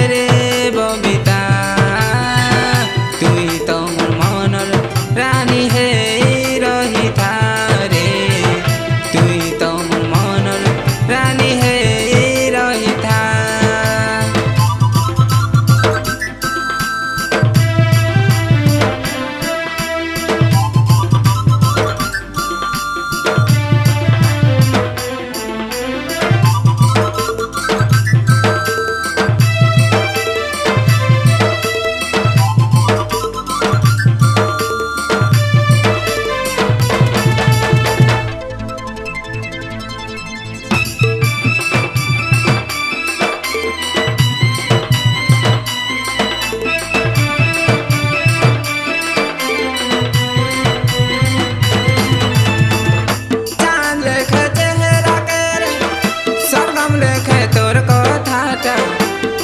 रे बबिता तुई तो मोर मनर रानी हे रही था रे तुई तो मोर मनर रानी हे रही था।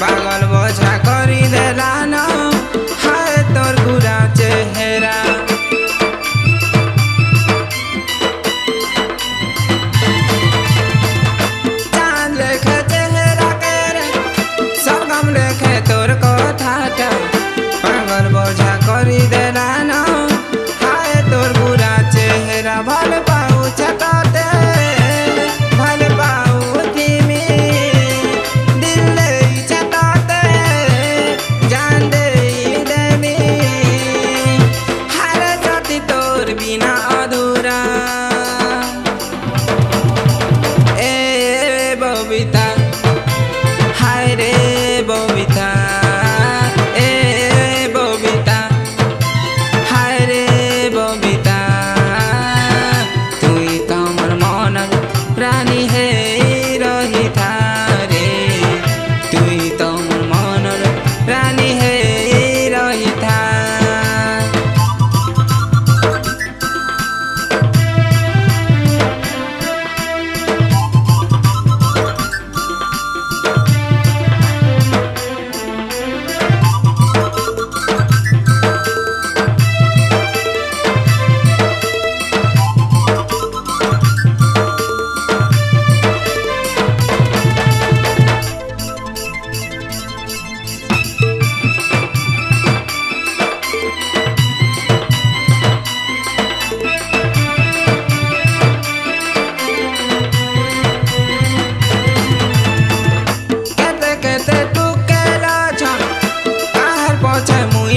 पागल बोझा करी देला न हाय तोर बुरा चेहरा चांद लेखे चेहरा के रे सरगम लेखे तोर कथाटा पागल बोझा करी देला न हाय तोर बुरा चेहरा भल पाऊ चकाते भल पाऊ बिना अधूरा ए बबिता हाय रे बबिता ए बबिता हाय रे बबिता तुई तो मोर मनर रानी हे रही था रे तुई तो मोर मनर रानी हे रही था।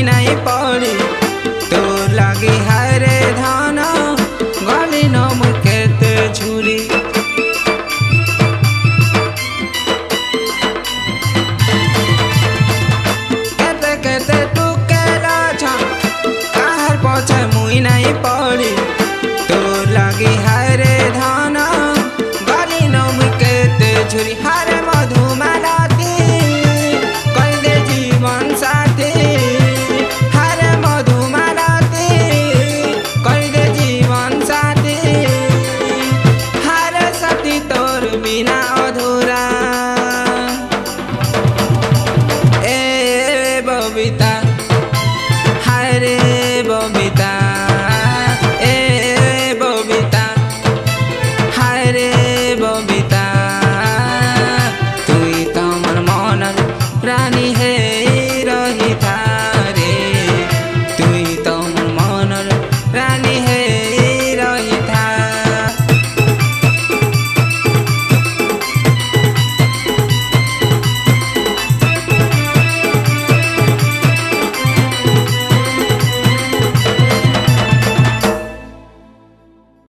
नहीं पड़ी तो लगी हाय रे धान गली नम केते झुरी केते केते टुकेला छन काहर पछे मुई नहीं पड़ी तो लगी हाय रे धान गली नम केते झुरी हारे मधुमालती कई दे जीवन साथी बिना अधूरा ए बबिता